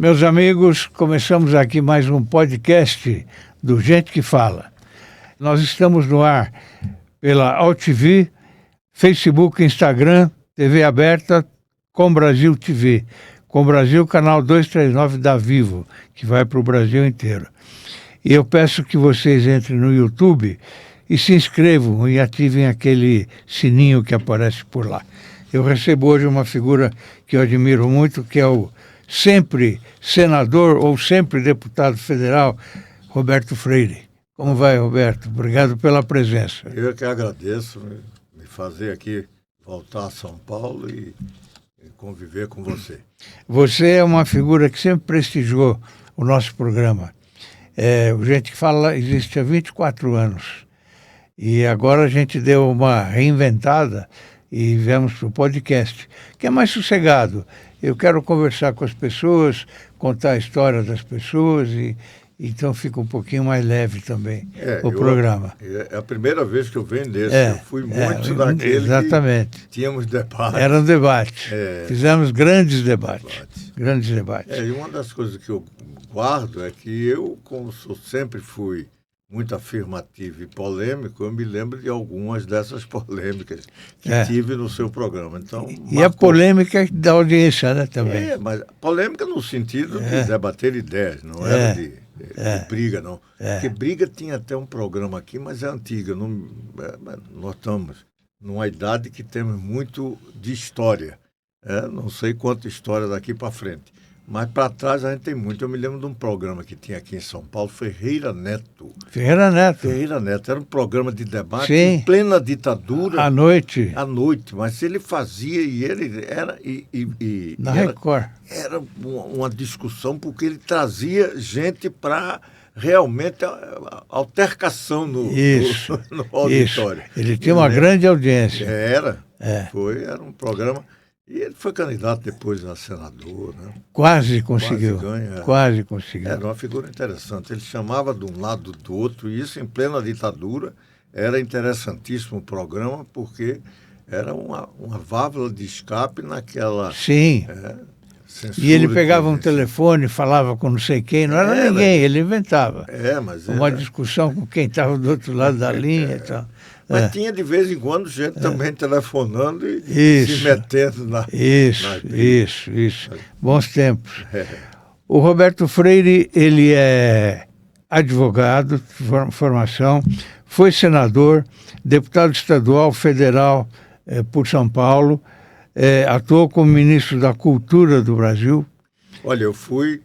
Meus amigos, começamos aqui mais um podcast do Gente que Fala. Nós estamos no ar pela AltV, Facebook, Instagram, TV aberta, Com Brasil TV. Com Brasil, canal 239 da Vivo, que vai para o Brasil inteiro. E eu peço que vocês entrem no YouTube e se inscrevam e ativem aquele sininho que aparece por lá. Eu recebo hoje uma figura que eu admiro muito, que é o sempre senador ou sempre deputado federal, Roberto Freire. Como vai, Roberto? Obrigado pela presença. Eu que agradeço me fazer aqui voltar a São Paulo e conviver com você. Você é uma figura que sempre prestigiou o nosso programa. O Gente que Fala existe há 24 anos. E agora a gente deu uma reinventada e viemos para o podcast, que é mais sossegado. Eu quero conversar com as pessoas, contar a história das pessoas e então fica um pouquinho mais leve também o programa. É a primeira vez que eu venho desse. Eu fui muito daquele exatamente. Que tínhamos debates. Eram debates. Fizemos grandes debates. Grandes debates. E uma das coisas que eu guardo é que eu, como sempre fui muito afirmativo e polêmico, eu me lembro de algumas dessas polêmicas que tive no seu programa. Então, e a polêmica da audiência, né, também. Mas polêmica no sentido de debater ideias, não era de briga, não. Porque briga tinha até um programa aqui, mas é antiga. Nós estamos numa idade que temos muito de história. Não sei quanta história daqui para frente. Mas para trás a gente tem muito. Eu me lembro de um programa que tinha aqui em São Paulo, Ferreira Neto. Ferreira Neto. Era um programa de debate Sim. Em plena ditadura. À noite. Mas ele fazia e ele era... Na Record. Era uma discussão porque ele trazia gente para realmente a altercação no auditório. Isso. Ele tinha uma grande audiência. Era um programa... E ele foi candidato depois a senador, né? Quase conseguiu. Quase conseguiu. Era uma figura interessante. Ele chamava de um lado do outro, e isso em plena ditadura. Era interessantíssimo o programa, porque era uma válvula de escape naquela... Sim. E ele pegava um telefone, falava com não sei quem, não era ninguém, ele inventava. Mas uma discussão com quem estava do outro lado da linha e tal. Mas tinha de vez em quando gente também telefonando e se metendo na... Isso. Bons tempos. O Roberto Freire, ele é advogado de formação, foi senador, deputado estadual, federal por São Paulo, atuou como ministro da Cultura do Brasil. Olha, eu fui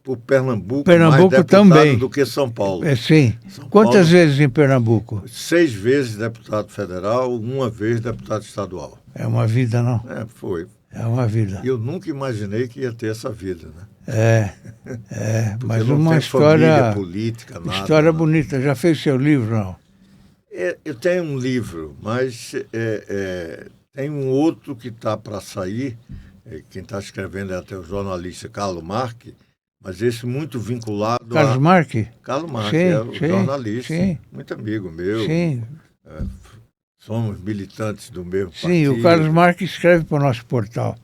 por Pernambuco mais deputado também do que São Paulo. Sim. São Quantas Paulo, vezes em Pernambuco? 6 vezes deputado federal, 1 vez deputado estadual. É uma vida, não? Foi. É uma vida. E eu nunca imaginei que ia ter essa vida, né? Mas uma história política, nada. História bonita. Já fez seu livro, não? Eu tenho um livro, mas tem um outro que está para sair. Quem está escrevendo é até o jornalista Carlos Marques, mas esse muito vinculado Carlos Marques? Carlos Marques, jornalista, muito amigo meu. Sim. Somos militantes do mesmo partido. Sim, o Carlos Marques escreve para o nosso portal.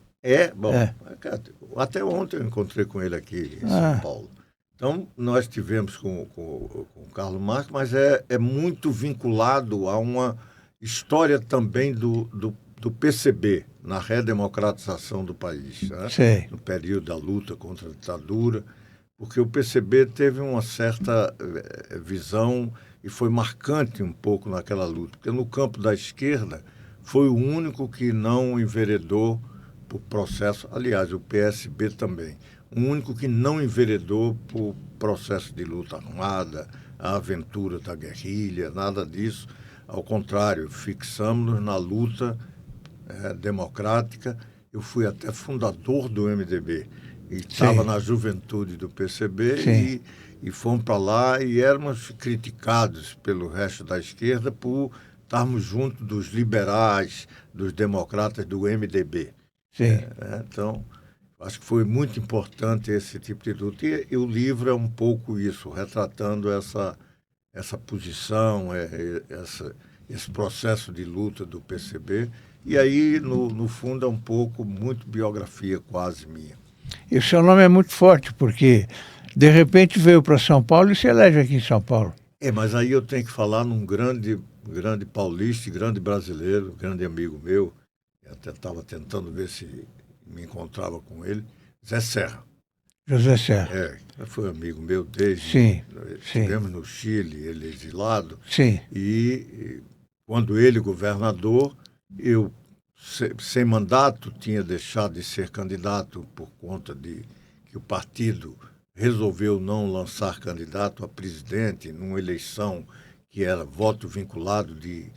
Até ontem eu encontrei com ele aqui em São Paulo. Então, nós tivemos com o Carlos Marques, mas é muito vinculado a uma história também do PCB, na redemocratização do país, né? No período da luta contra a ditadura, porque o PCB teve uma certa visão e foi marcante um pouco naquela luta, porque no campo da esquerda foi o único que não enveredou por processo, aliás, o PSB também, o único que não enveredou por processo de luta armada, a aventura da guerrilha, nada disso. Ao contrário, fixamos-nos na luta democrática. Eu fui até fundador do MDB e estava na juventude do PCB e fomos para lá e éramos criticados pelo resto da esquerda por estarmos junto dos liberais, dos democratas do MDB. Então, acho que foi muito importante esse tipo de luta. E o livro é um pouco isso, retratando essa posição, esse processo de luta do PCB. E aí, no fundo, é um pouco, muito biografia quase minha. E o seu nome é muito forte, porque de repente veio para São Paulo e se elege aqui em São Paulo. Mas aí eu tenho que falar num grande paulista, grande brasileiro, grande amigo meu. Eu até estava tentando ver se me encontrava com ele, Zé Serra. José Serra. Foi amigo meu desde... Sim. Estivemos no Chile, ele exilado. Sim. E quando ele governador, eu, sem mandato, tinha deixado de ser candidato por conta de que o partido resolveu não lançar candidato a presidente numa eleição que era voto vinculado de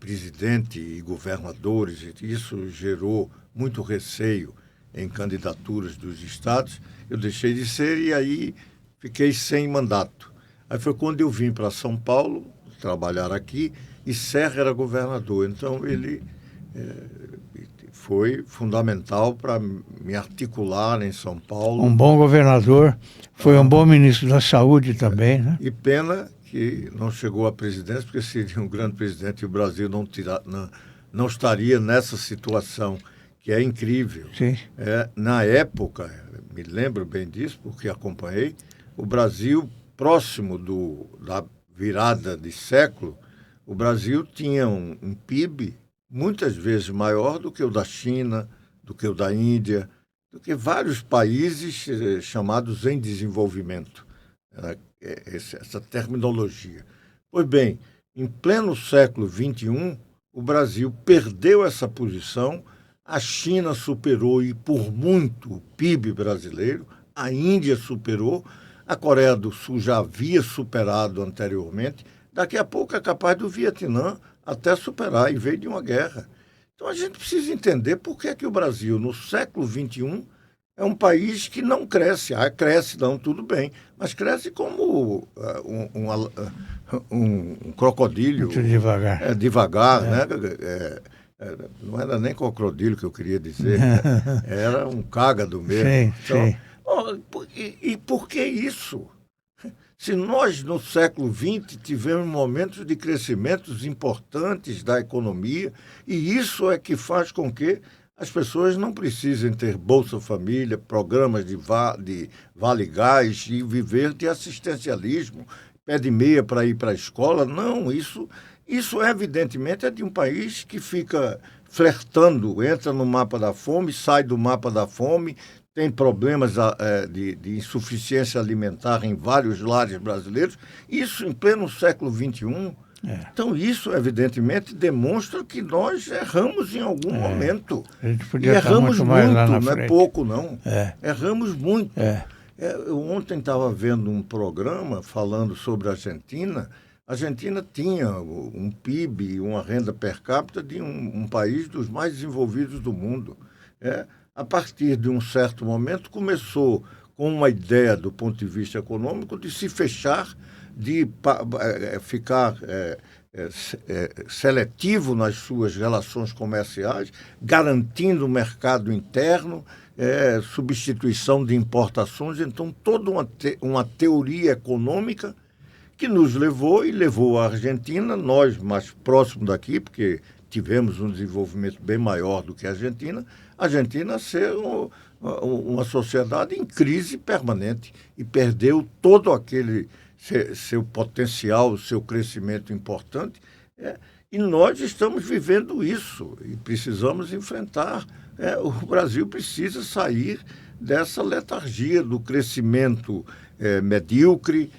presidente e governadores. Isso gerou muito receio em candidaturas dos estados. Eu deixei de ser e aí fiquei sem mandato. Aí foi quando eu vim para São Paulo trabalhar aqui e Serra era governador. Então ele foi fundamental para me articular em São Paulo. Um bom governador, foi um bom ministro da Saúde também, né? E pena que não chegou à presidência, porque seria um grande presidente e o Brasil não estaria nessa situação, que é incrível. Sim. Na época, me lembro bem disso, porque acompanhei, o Brasil, próximo da virada de século, o Brasil tinha um PIB muitas vezes maior do que o da China, do que o da Índia, do que vários países chamados em desenvolvimento. Essa terminologia. Pois bem, em pleno século XXI, o Brasil perdeu essa posição, a China superou e por muito o PIB brasileiro, a Índia superou, a Coreia do Sul já havia superado anteriormente, daqui a pouco é capaz do Vietnã até superar, e veio de uma guerra. Então a gente precisa entender por que é que o Brasil, no século XXI, é um país que não cresce. Cresce, não, tudo bem, mas cresce como um crocodilo. Muito devagar. Devagar, né? Não era nem crocodilo que eu queria dizer, né? Era um cágado mesmo. Sim, sim. E por que isso? Se nós, no século XX, tivemos momentos de crescimentos importantes da economia, e isso é que faz com que as pessoas não precisem ter Bolsa Família, programas de Vale Gás e viver de assistencialismo, pé de meia para ir para a escola. Não, isso evidentemente é de um país que fica flertando, entra no mapa da fome, sai do mapa da fome, tem problemas de insuficiência alimentar em vários lares brasileiros, isso em pleno século XXI. Então, isso, evidentemente, demonstra que nós erramos em algum momento. A gente podia e erramos muito, não frente. É pouco, não. Erramos muito. Eu ontem estava vendo um programa falando sobre a Argentina. A Argentina tinha um PIB, uma renda per capita de um país dos mais desenvolvidos do mundo. A partir de um certo momento, começou com uma ideia, do ponto de vista econômico, de se fechar, de ficar seletivo nas suas relações comerciais, garantindo o mercado interno, substituição de importações. Então, toda uma teoria econômica que nos levou a Argentina, nós mais próximos daqui, porque tivemos um desenvolvimento bem maior do que a Argentina ser uma sociedade em crise permanente e perdeu todo aquele seu potencial, seu crescimento importante. E nós estamos vivendo isso e precisamos enfrentar. O Brasil precisa sair dessa letargia do crescimento medíocre,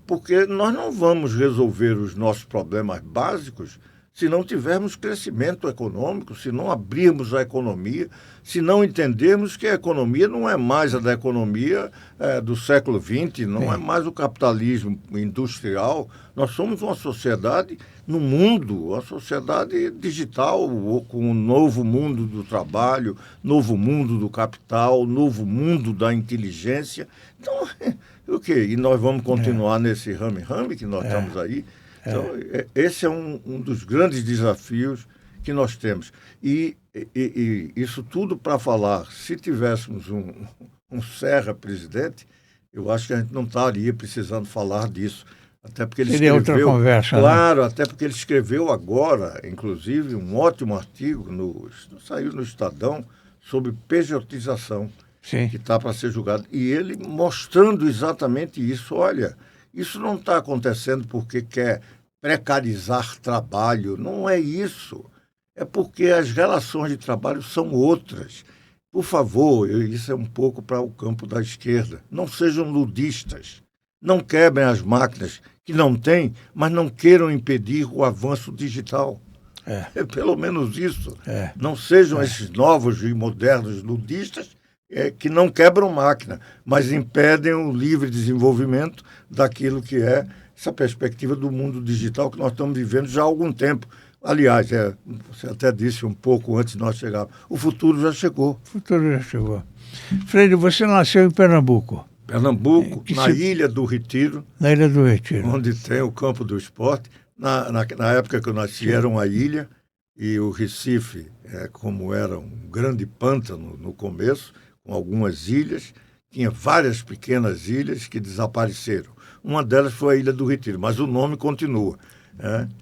porque nós não vamos resolver os nossos problemas básicos se não tivermos crescimento econômico, se não abrirmos a economia, se não entendermos que a economia não é mais a da economia do século XX, não é mais o capitalismo industrial. Nós somos uma sociedade no mundo, uma sociedade digital, com o novo mundo do trabalho, novo mundo do capital, novo mundo da inteligência. Então, o quê? E nós vamos continuar nesse rame-rame que nós estamos aí? Então, esse é um dos grandes desafios que nós temos. E isso tudo para falar, se tivéssemos um Serra presidente, eu acho que a gente não estaria precisando falar disso. Até porque ele seria escreveu, outra conversa, claro, né? Até porque ele escreveu agora, inclusive, um ótimo artigo, saiu no Estadão, sobre pejotização. Sim. que está para ser julgado. E ele mostrando exatamente isso. Olha, isso não está acontecendo porque quer precarizar trabalho. Não é isso. É porque as relações de trabalho são outras. Por favor, isso é um pouco para o campo da esquerda. Não sejam ludistas. Não quebrem as máquinas que não têm, mas não queiram impedir o avanço digital. É pelo menos isso. Não sejam esses novos e modernos ludistas que não quebram máquina, mas impedem o livre desenvolvimento daquilo que é essa perspectiva do mundo digital que nós estamos vivendo já há algum tempo. Aliás, você até disse um pouco antes de nós chegarmos, o futuro já chegou. O futuro já chegou. Freire, você nasceu em Pernambuco. Pernambuco, Ilha do Retiro. Na Ilha do Retiro. Onde tem o campo do esporte. Na época que eu nasci, era uma ilha, e o Recife, como era um grande pântano no começo, com algumas ilhas, tinha várias pequenas ilhas que desapareceram. Uma delas foi a Ilha do Retiro, mas o nome continua.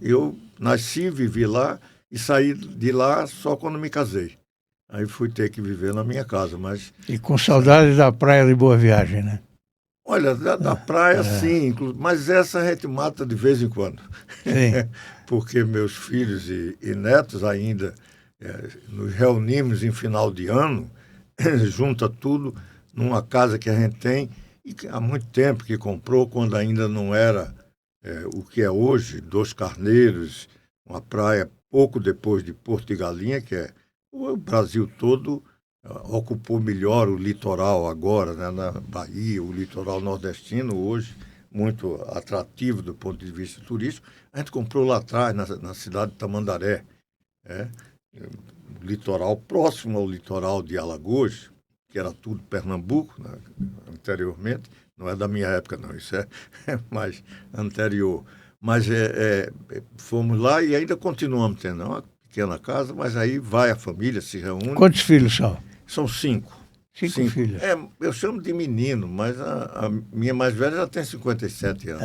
Eu nasci, vivi lá e saí de lá só quando me casei. Aí fui ter que viver na minha casa, mas... E com saudade da praia de Boa Viagem, né? Olha, da praia sim, mas essa a gente mata de vez em quando. Sim. Porque meus filhos e netos ainda nos reunimos em final de ano, junta tudo numa casa que a gente tem, e que há muito tempo que comprou, quando ainda não era o que é hoje, Dos Carneiros, uma praia pouco depois de Porto de Galinha, que o Brasil todo ocupou melhor o litoral agora, né, na Bahia, o litoral nordestino hoje, muito atrativo do ponto de vista turístico. A gente comprou lá atrás, na cidade de Tamandaré, litoral próximo ao litoral de Alagoas, que era tudo Pernambuco, né, anteriormente. Não é da minha época, não, isso é mais anterior. Mas fomos lá e ainda continuamos tendo uma pequena casa, mas aí vai a família, se reúne. Quantos filhos são? São 5. 5 filhos. Eu chamo de menino, mas a minha mais velha já tem 57 anos.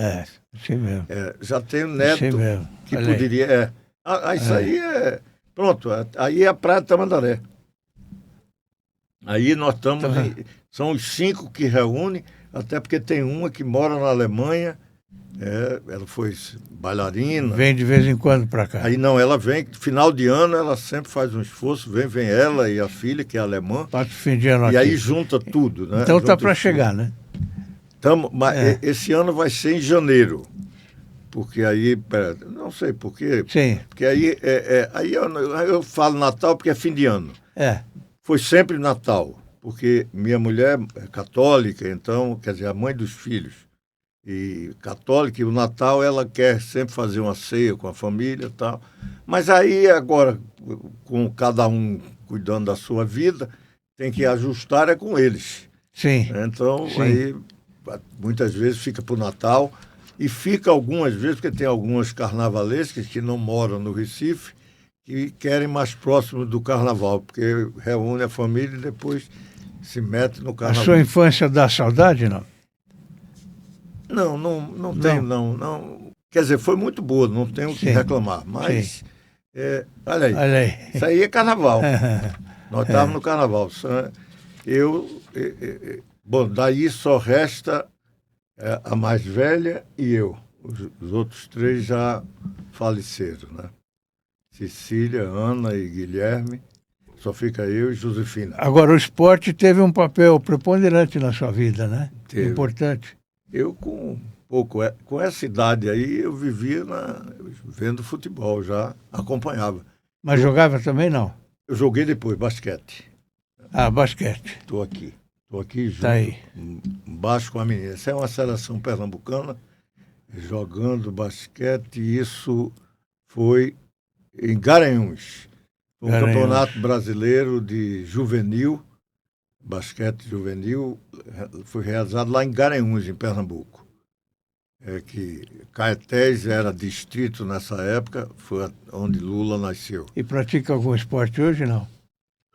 Assim mesmo. Já tenho neto assim mesmo. que poderia... isso aí pronto, aí é a Praia de Tamandaré. Aí nós estamos... São os 5 que reúnem, até porque tem uma que mora na Alemanha, ela foi bailarina. Vem de vez em quando para cá. Aí não, ela vem, final de ano ela sempre faz um esforço, vem ela e a filha, que é alemã. Passa o fim de ano aqui. E aí junta tudo, né? Então está para chegar, né? Mas esse ano vai ser em janeiro. Porque aí, não sei por quê. Sim. Porque aí eu falo Natal porque é fim de ano. Foi sempre Natal, porque minha mulher é católica, então, quer dizer, a mãe dos filhos. E católica, e o Natal ela quer sempre fazer uma ceia com a família e tal. Mas aí agora, com cada um cuidando da sua vida, tem que ajustar com eles. Sim. Então, Sim. Aí muitas vezes fica para o Natal, e fica algumas vezes, porque tem algumas carnavalescas que não moram no Recife, que querem mais próximo do carnaval, porque reúne a família e depois se mete no carnaval. A sua infância dá saudade, não? Não tenho, não. Quer dizer, foi muito boa, não tenho o que reclamar, mas olha aí, isso aí é carnaval. Nós estávamos no carnaval. Bom, daí só resta a mais velha e eu. Os outros 3 já faleceram, né? Cecília, Ana e Guilherme. Só fica eu e Josefina. Agora, o esporte teve um papel preponderante na sua vida, né? Teve. Importante. Eu, com essa idade aí, eu vivia vendo futebol, já acompanhava. Mas jogava também, não? Eu joguei depois, basquete. Basquete. Estou aqui junto, tá aí. Embaixo com a menina. Essa é uma seleção pernambucana, jogando basquete, e isso foi em Garanhuns. Foi um campeonato brasileiro de juvenil, basquete juvenil, foi realizado lá em Garanhuns, em Pernambuco. Que Caetés era distrito nessa época, foi onde Lula nasceu. E pratica algum esporte hoje, não?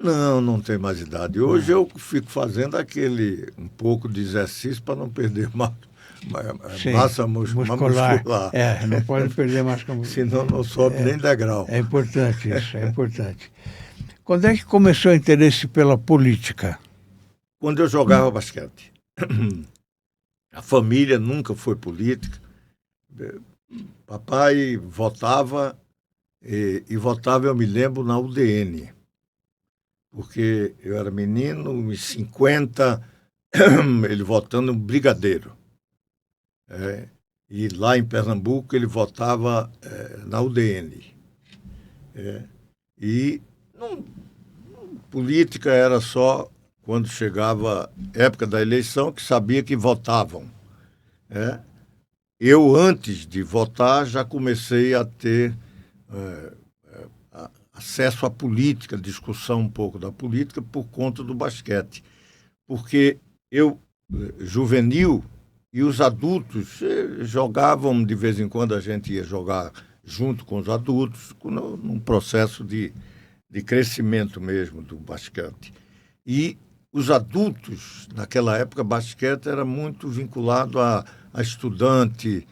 Não tem mais idade. Hoje eu fico fazendo um pouco de exercício para não perder massa muscular. Não pode perder massa muscular. Senão não sobe nem degrau. É importante isso, é importante. Quando é que começou o interesse pela política? quando eu jogava basquete. A família nunca foi política. Papai votava, e votava, eu me lembro, na UDN, porque eu era menino, em 50, ele votando no Brigadeiro. E lá em Pernambuco ele votava na UDN. E não, política era só quando chegava época da eleição, que sabia que votavam. Eu, antes de votar, já comecei a ter acesso à política, discussão um pouco da política, por conta do basquete. Porque eu, juvenil, e os adultos jogavam, de vez em quando a gente ia jogar junto com os adultos, num processo de crescimento mesmo do basquete. E os adultos, naquela época, basquete era muito vinculado a estudante,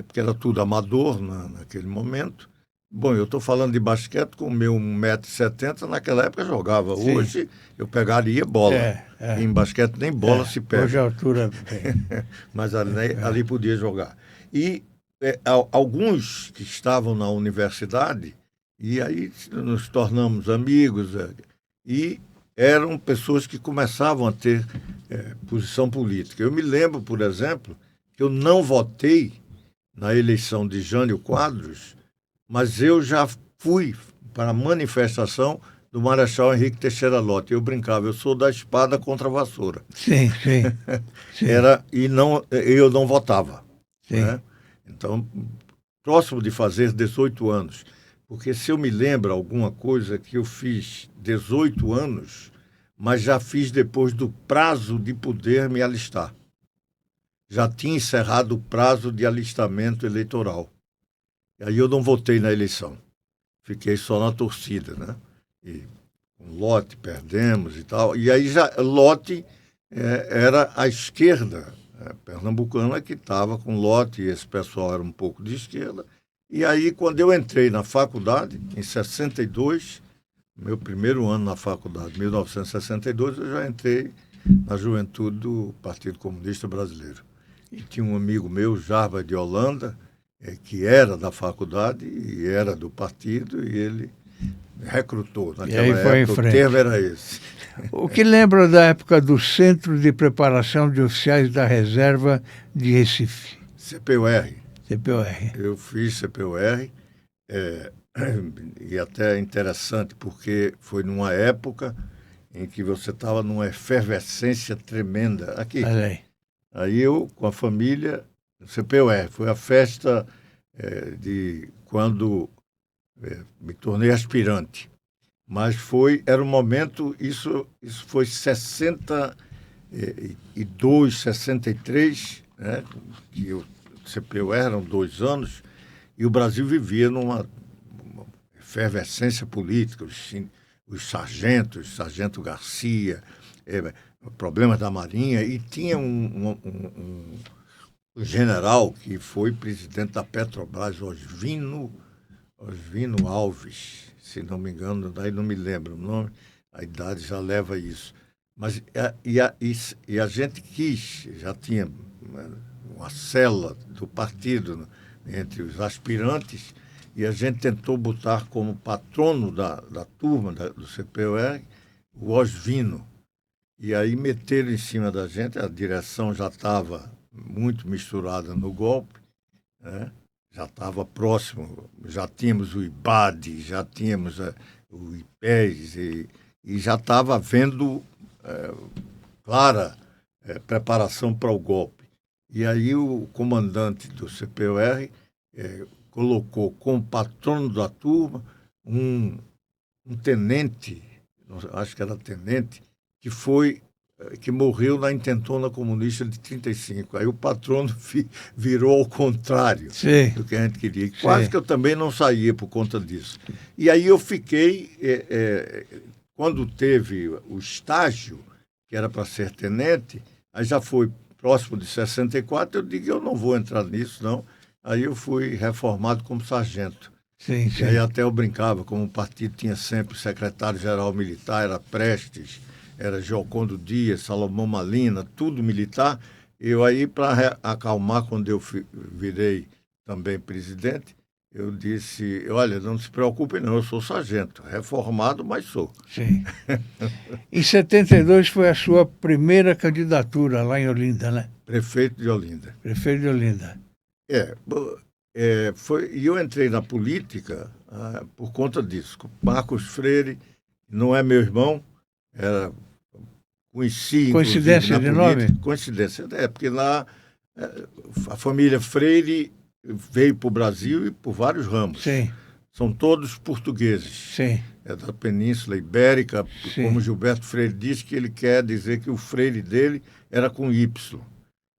porque era tudo amador naquele momento. Bom, eu estou falando de basquete com o meu 1,70 m, naquela época jogava. Sim. Hoje eu pegaria bola. Em basquete nem bola se pega. Hoje a altura... Mas ali podia jogar. E alguns que estavam na universidade, e aí nos tornamos amigos, e eram pessoas que começavam a ter posição política. Eu me lembro, por exemplo, que eu não votei na eleição de Jânio Quadros, mas eu já fui para a manifestação do Marechal Henrique Teixeira Lott. Eu brincava, eu sou da espada contra a vassoura. Sim, sim. Sim. Eu não votava. Sim. Né? Então, próximo de fazer 18 anos. Porque se eu me lembro alguma coisa que eu fiz 18 anos, mas já fiz depois do prazo de poder me alistar. Já tinha encerrado o prazo de alistamento eleitoral. E aí eu não votei na eleição. Fiquei só na torcida, né? E com Lott perdemos e tal. E aí já Lott era a esquerda pernambucana que estava com Lott, e esse pessoal era um pouco de esquerda. E aí, quando eu entrei na faculdade, em 62, meu primeiro ano na faculdade, 1962, eu já entrei na juventude do Partido Comunista Brasileiro. E tinha um amigo meu, Jarba de Holanda, que era da faculdade e era do partido, e ele recrutou. Naquela época, o termo era esse. O que lembra da época do Centro de Preparação de Oficiais da Reserva de Recife? CPUR. CPUR. Eu fiz CPUR, e até é interessante, porque foi numa época em que você estava numa efervescência tremenda. Aqui. Aí eu, com a família, CPUR, foi a festa de quando me tornei aspirante. Mas era um momento, isso foi 62, 63, né, que o CPUR eram 2 anos, e o Brasil vivia numa efervescência política, os sargentos, Sargento Garcia, problemas da Marinha, e tinha um general que foi presidente da Petrobras, Osvino Alves, se não me engano, daí não me lembro o nome, a idade já leva isso. Mas e a gente quis, já tinha uma célula do partido entre os aspirantes, e a gente tentou botar como patrono da turma do CPUR o Osvino. E aí meteram em cima da gente, a direção já estava muito misturada no golpe, né? Já estava próximo, já tínhamos o IBAD, já tínhamos o IPES, e já estava havendo clara preparação para o golpe. E aí o comandante do CPUR colocou como patrono da turma um tenente, acho que era tenente, que morreu na intentona comunista de 35. Aí o patrono virou ao contrário do que a gente queria. Quase que eu também não saía por conta disso. E aí eu fiquei, quando teve o estágio, que era para ser tenente, aí já foi próximo de 64, eu digo, eu não vou entrar nisso, não. Aí eu fui reformado como sargento. Sim. E aí até eu brincava, como o partido tinha sempre secretário-geral militar, era Prestes, era Giocondo Dias, Salomão Malina, tudo militar. Eu aí, para acalmar, quando eu virei também presidente, eu disse, olha, não se preocupe não, eu sou sargento, reformado, mas sou. Sim. Em 72 foi a sua primeira candidatura lá em Olinda, né? Prefeito de Olinda. Prefeito de Olinda. E eu entrei na política por conta disso. Marcos Freire não é meu irmão, conheci, Coincidência de nome? Coincidência, porque lá a família Freire veio para o Brasil e por vários ramos. Sim. São todos portugueses. Sim. É da Península Ibérica, Sim. como Gilberto Freire diz, que ele quer dizer que o Freire dele era com Y.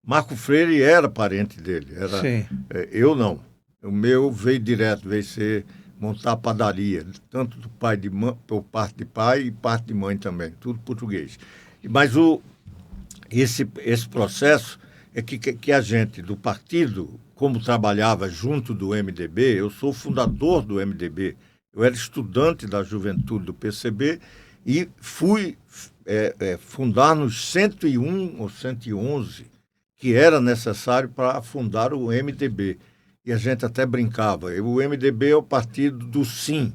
Marco Freire era parente dele. Sim. Eu não. O meu veio direto, veio montar padaria, tanto do pai por parte de pai e parte de mãe também, tudo português. Mas esse processo é que a gente, do partido, como trabalhava junto do MDB, eu sou fundador do MDB, eu era estudante da juventude do PCB e fui fundar nos 101 ou 111 que era necessário para fundar o MDB. E a gente até brincava, o MDB é o partido do sim.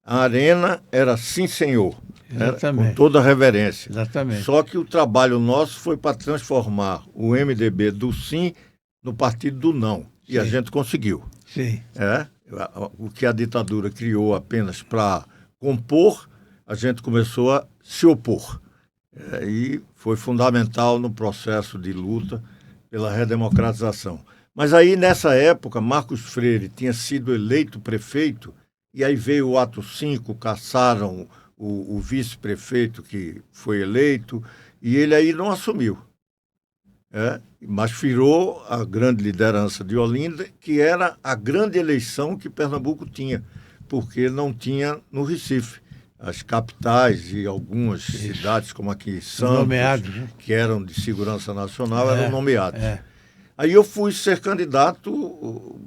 A Arena era sim, senhor. Exatamente. Com toda a reverência. Exatamente. Só que o trabalho nosso foi para transformar o MDB do sim no partido do não. E a gente conseguiu. Sim. O que a ditadura criou apenas para compor, a gente começou a se opor. E foi fundamental no processo de luta pela redemocratização. Mas aí, nessa época, Marcos Freire tinha sido eleito prefeito, e aí veio o ato 5, caçaram o vice-prefeito que foi eleito, e ele aí não assumiu. Mas virou a grande liderança de Olinda, que era a grande eleição que Pernambuco tinha, porque não tinha no Recife. As capitais e algumas cidades, como aqui Santos, nomeados, né? Que eram de segurança nacional, eram nomeados. É. Aí eu fui ser candidato, o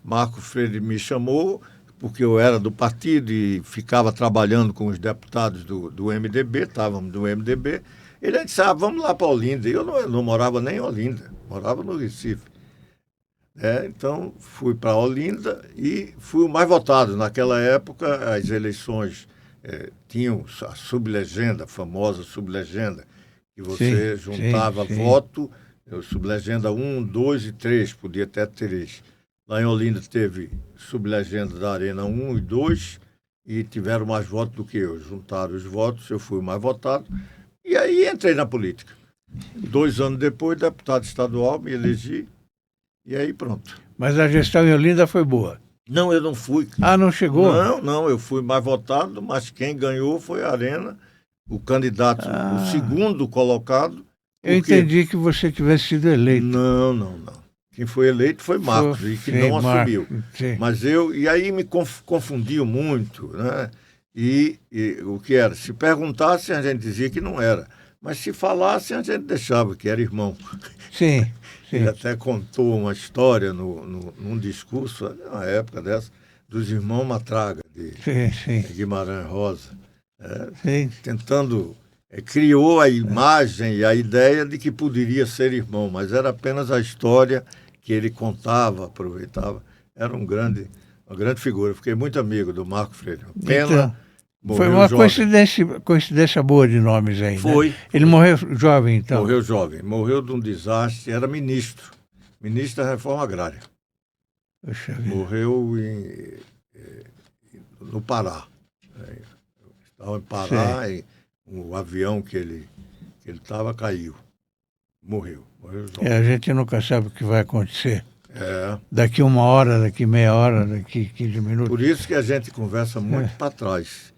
Marco Freire me chamou, porque eu era do partido e ficava trabalhando com os deputados do MDB, estávamos do MDB. Ele disse, vamos lá para Olinda. Eu não morava nem em Olinda, morava no Recife. Então, fui para Olinda e fui o mais votado. Naquela época, as eleições tinham a sublegenda, a famosa sublegenda, que você juntava voto, sublegenda 1, 2 e 3, podia até 3. Lá em Olinda teve sublegenda da Arena 1 e 2 e tiveram mais votos do que eu. Juntaram os votos, eu fui o mais votado. E aí entrei na política. 2 anos depois, deputado estadual, me elegi e aí pronto. Mas a gestão em Olinda foi boa? Não, eu não fui. Não chegou? Não, eu fui mais votado, mas quem ganhou foi a Arena, o candidato, o segundo colocado. Eu entendi que você tivesse sido eleito. Não. Quem foi eleito foi Marcos, e que não assumiu. Mas e aí me confundiu muito, né? E o que era? Se perguntassem, a gente dizia que não era. Mas se falassem, a gente deixava que era irmão. Sim. Ele até contou uma história num discurso, na época dessa, dos irmãos Matraga, de Guimarães Rosa. Tentando... criou a imagem e a ideia de que poderia ser irmão, mas era apenas a história que ele contava, aproveitava. Era uma grande figura. Fiquei muito amigo do Marco Freire. Pena. Foi uma coincidência boa de nomes aí. Foi. Né? Ele morreu jovem, então? Morreu jovem. Morreu de um desastre. Era ministro da Reforma Agrária. Morreu no Pará. Estava em Pará e o avião que ele estava caiu. Morreu jovem. A gente nunca sabe o que vai acontecer. Daqui 1 hora, daqui meia hora, daqui 15 minutos. Por isso que a gente conversa muito para trás.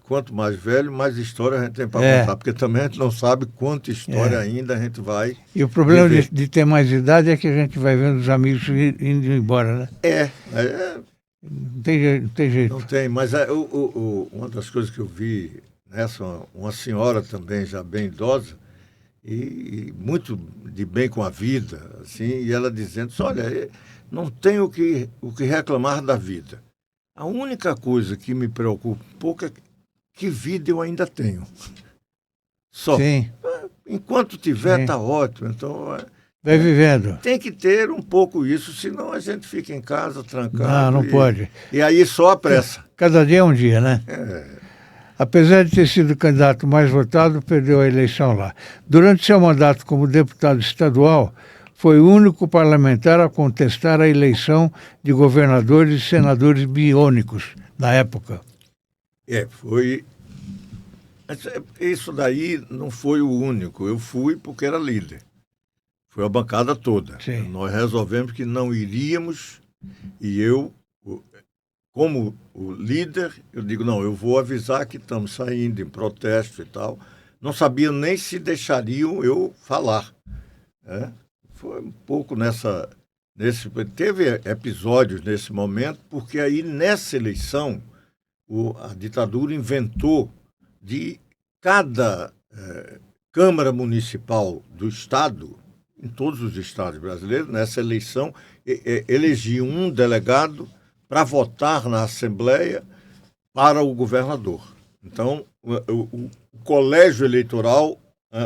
Quanto mais velho, mais história a gente tem para contar, porque também a gente não sabe quanta história ainda a gente vai. E o problema de ter mais idade é que a gente vai vendo os amigos indo embora, né? Não tem jeito. Não tem, mas uma das coisas que eu vi nessa, uma senhora também já bem idosa e muito de bem com a vida, assim, e ela dizendo, olha, não tenho o que reclamar da vida. A única coisa que me preocupa um pouco é que vida eu ainda tenho. Só. Sim. Enquanto tiver, Sim. está ótimo. Então, Vai vivendo. tem que ter um pouco isso, senão a gente fica em casa trancado. Não pode. E aí só a pressa. Cada dia é um dia, né? Apesar de ter sido o candidato mais votado, perdeu a eleição lá. Durante seu mandato como deputado estadual, foi o único parlamentar a contestar a eleição de governadores e senadores biônicos na época. Foi. Isso daí não foi o único. Eu fui porque era líder. Foi a bancada toda. Sim. Nós resolvemos que não iríamos e eu, como o líder, eu digo, não, eu vou avisar que estamos saindo em protesto e tal. Não sabia nem se deixariam eu falar. Foi um pouco teve episódios nesse momento, porque aí nessa eleição a ditadura inventou de cada Câmara Municipal do Estado, em todos os estados brasileiros, nessa eleição, elegia um delegado para votar na Assembleia para o governador. Então, o colégio eleitoral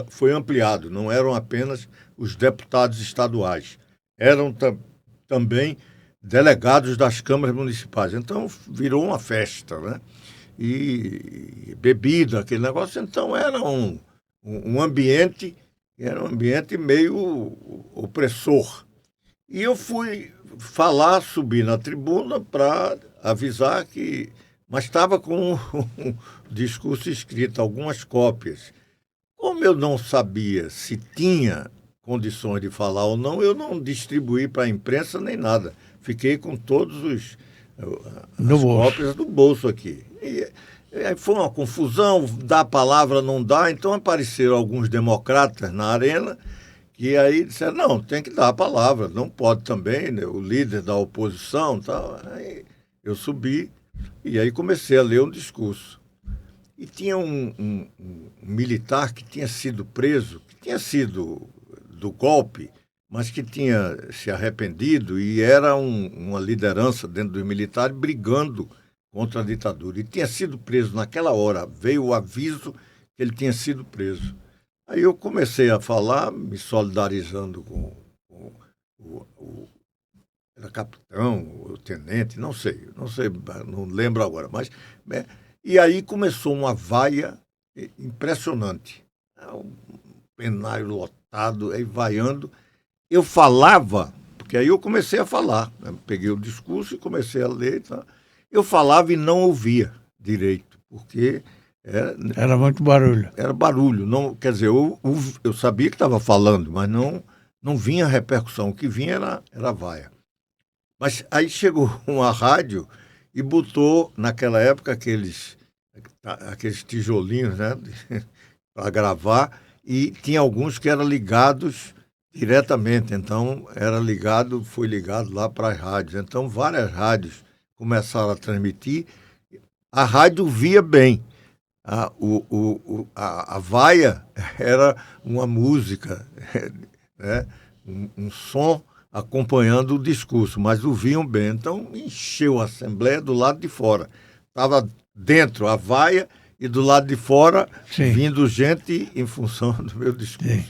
foi ampliado, não eram apenas os deputados estaduais, eram também delegados das câmaras municipais. Então, virou uma festa, né? E bebida, aquele negócio. Então, era um ambiente meio opressor. E eu fui subir na tribuna para avisar que... Mas estava com um discurso escrito, algumas cópias. Como eu não sabia se tinha condições de falar ou não, eu não distribuí para a imprensa nem nada. Fiquei com todas as cópias do bolso aqui. E aí foi uma confusão, dá a palavra, não dá. Então apareceram alguns democratas na arena que aí disseram, não, tem que dar a palavra, não pode também, né, o líder da oposição. Tal. Aí eu subi e aí comecei a ler um discurso. E tinha um militar que tinha sido preso, que tinha sido do golpe, mas que tinha se arrependido e era uma liderança dentro dos militares brigando contra a ditadura. E tinha sido preso naquela hora, veio o aviso que ele tinha sido preso. Aí eu comecei a falar, me solidarizando com era capitão, o tenente, não sei, não lembro agora, mas... E aí começou uma vaia impressionante. Um plenário lotado, aí vaiando. Eu falava, porque aí eu comecei a falar. Né? Peguei o discurso e comecei a ler. Tá? Eu falava e não ouvia direito, porque... Era muito barulho. Era barulho. Não, quer dizer, eu sabia que estava falando, mas não vinha repercussão. O que vinha era vaia. Mas aí chegou uma rádio e botou, naquela época, aqueles tijolinhos, né, para gravar, e tinha alguns que eram ligados diretamente. Então, foi ligado lá para as rádios. Então, várias rádios começaram a transmitir. A rádio via bem. A vaia era uma música, né, um som acompanhando o discurso, mas ouviam bem. Então, encheu a Assembleia do lado de fora. Estava dentro a vaia e do lado de fora vindo gente em função do meu discurso. Sim.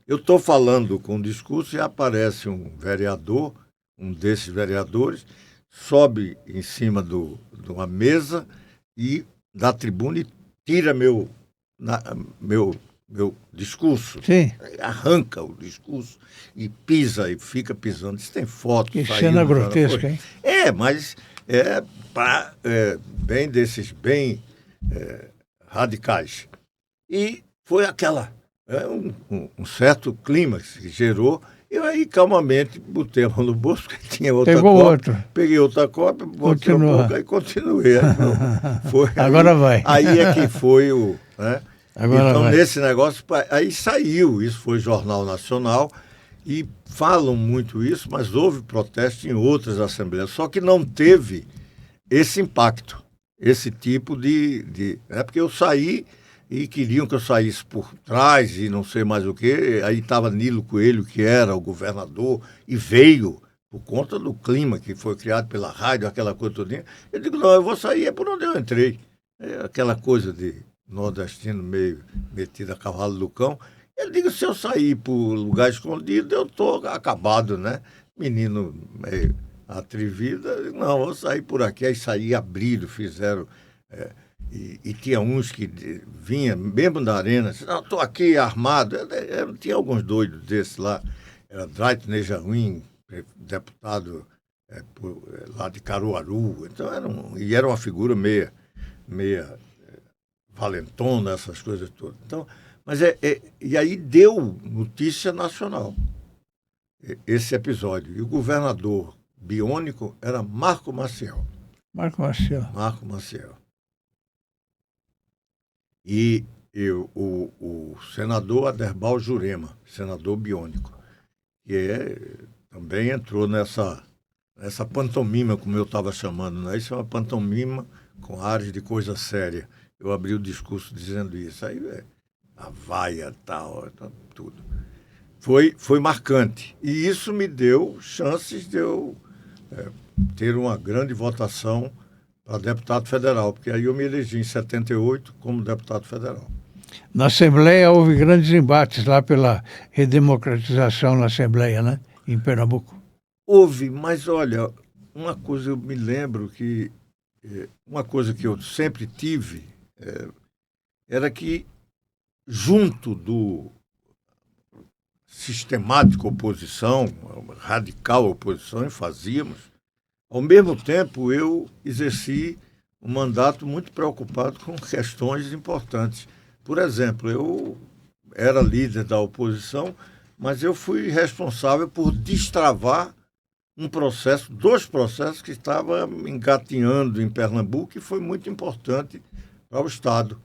Eu estou falando com o discurso e aparece um vereador, um desses vereadores, sobe em cima de uma mesa e da tribuna e tira meu discurso. Sim. Arranca o discurso e pisa e fica pisando. Isso tem foto. Que cena grotesca, hein? Mas bem desses, radicais. E foi um certo clima que se gerou. Eu aí, calmamente, botei a mão no bolso, porque tinha outra cópia. Peguei outra cópia, botei a boca e continuei. Agora vai. Aí é que foi o... Né? Então, vai. Nesse negócio, aí saiu, isso foi Jornal Nacional, e falam muito isso, mas houve protesto em outras assembleias, só que não teve esse impacto, esse tipo de porque eu saí e queriam que eu saísse por trás e não sei mais o quê, aí estava Nilo Coelho, que era o governador, e veio por conta do clima que foi criado pela rádio, aquela coisa toda. Eu digo, não, eu vou sair, é por onde eu entrei. Aquela coisa de nordestino meio metido a cavalo do cão. Ele diz, se eu sair por lugar escondido, eu estou acabado, né? Menino meio atrevido, não, vou sair por aqui. Aí saí, abriram, fizeram... E tinha uns que vinham, mesmo da arena, não, estou aqui armado. Tinha alguns doidos desses lá. Era Drayton Nejamin, deputado lá de Caruaru. Então, era uma figura meia valentona, essas coisas todas. Então, mas e aí deu notícia nacional esse episódio. E o governador biônico era Marco Maciel. Marco Maciel. Marco Maciel. E o senador Aderbal Jurema, senador biônico, que também entrou nessa pantomima, como eu estava chamando, né? Isso é uma pantomima com ares de coisa séria. Eu abri o discurso dizendo isso. Aí, a vaia, tal, tudo. Foi marcante. E isso me deu chances de eu ter uma grande votação para deputado federal, porque aí eu me elegi em 78 como deputado federal. Na Assembleia houve grandes embates lá pela redemocratização na Assembleia, né? Em Pernambuco. Houve, mas olha, uma coisa eu me lembro que uma coisa que eu sempre tive era que junto do sistemática oposição, radical oposição, e fazíamos, ao mesmo tempo eu exerci um mandato muito preocupado com questões importantes. Por exemplo, eu era líder da oposição, mas eu fui responsável por destravar dois processos que estavam engatinhando em Pernambuco e foi muito importante para o Estado.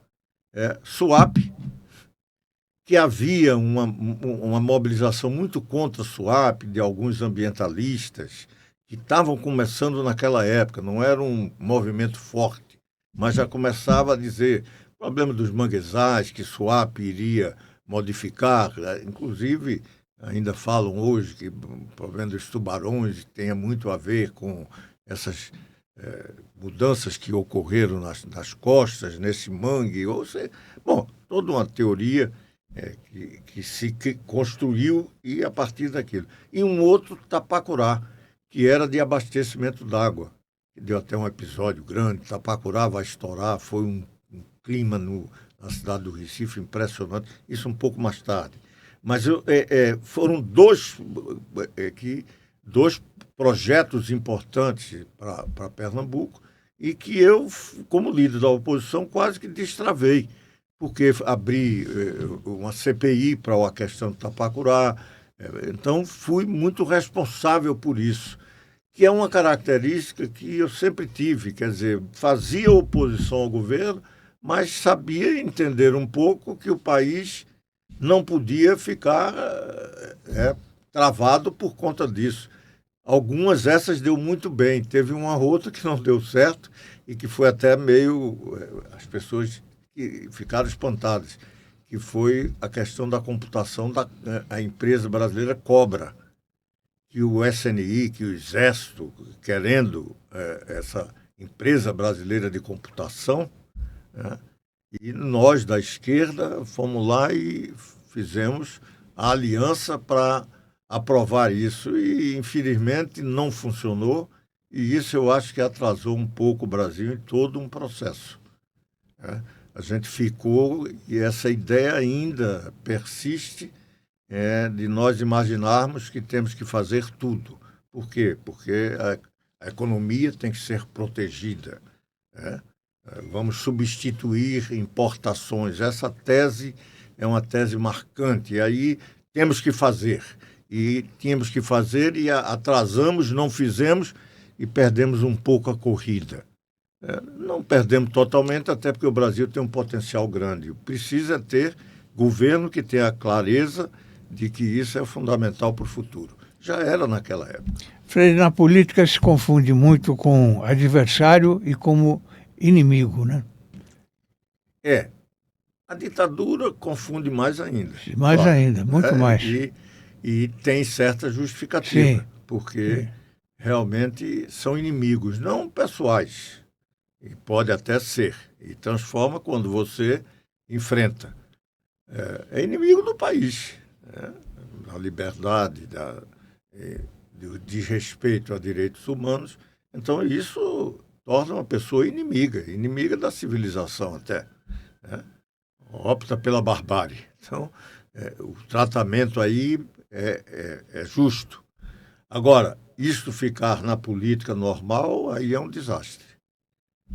SUAP, que havia uma mobilização muito contra a SUAP de alguns ambientalistas que estavam começando naquela época, não era um movimento forte, mas já começava a dizer problema dos manguezais, que SUAP iria modificar, inclusive ainda falam hoje que o problema dos tubarões tenha muito a ver com essas mudanças que ocorreram nas costas, nesse mangue, ou seja, toda uma teoria que se construiu e a partir daquilo. E um outro Tapacurá, que era de abastecimento d'água, que deu até um episódio grande, Tapacurá vai estourar, foi um clima na cidade do Recife impressionante, isso um pouco mais tarde. Mas foram dois projetos importantes para Pernambuco e que eu, como líder da oposição, quase que destravei, porque abri uma CPI para a questão do Tapacurá. Então, fui muito responsável por isso, que é uma característica que eu sempre tive, quer dizer, fazia oposição ao governo, mas sabia entender um pouco que o país não podia ficar travado por conta disso. Algumas dessas deu muito bem, teve uma outra que não deu certo e que foi até meio... as pessoas que ficaram espantadas, que foi a questão da computação da empresa brasileira Cobra, que o SNI, que o Exército, querendo essa empresa brasileira de computação, e nós da esquerda fomos lá e fizemos a aliança para aprovar isso e, infelizmente, não funcionou e isso eu acho que atrasou um pouco o Brasil em todo um processo. A gente ficou e essa ideia ainda persiste de nós imaginarmos que temos que fazer tudo. Por quê? Porque a economia tem que ser protegida. Vamos substituir importações. Essa tese é uma tese marcante. E aí temos que fazer. E tínhamos que fazer e atrasamos, não fizemos e perdemos um pouco a corrida. Não perdemos totalmente, até porque o Brasil tem um potencial grande. Precisa ter governo que tenha a clareza de que isso é fundamental para o futuro. Já era naquela época. Freire, na política se confunde muito com adversário e como inimigo, né? A ditadura confunde mais ainda. Mais ainda, muito mais. E tem certa justificativa, Sim, porque realmente são inimigos, não pessoais, e pode até ser. E transforma quando você enfrenta. É inimigo do país, né? Da liberdade, do desrespeito a direitos humanos. Então, isso torna uma pessoa inimiga da civilização até, né? Opta pela barbárie. Então, o tratamento aí é justo. Agora, isto ficar na política normal, aí é um desastre.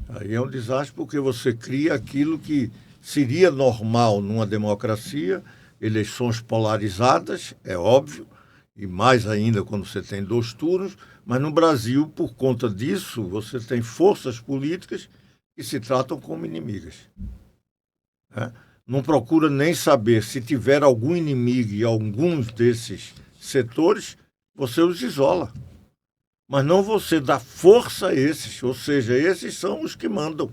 Aí é um desastre porque você cria aquilo que seria normal numa democracia, eleições polarizadas, é óbvio, e mais ainda quando você tem 2 turnos, mas no Brasil, por conta disso, você tem forças políticas que se tratam como inimigas, né? Não procura nem saber se tiver algum inimigo em alguns desses setores, você os isola. Mas não você dá força a esses, ou seja, esses são os que mandam.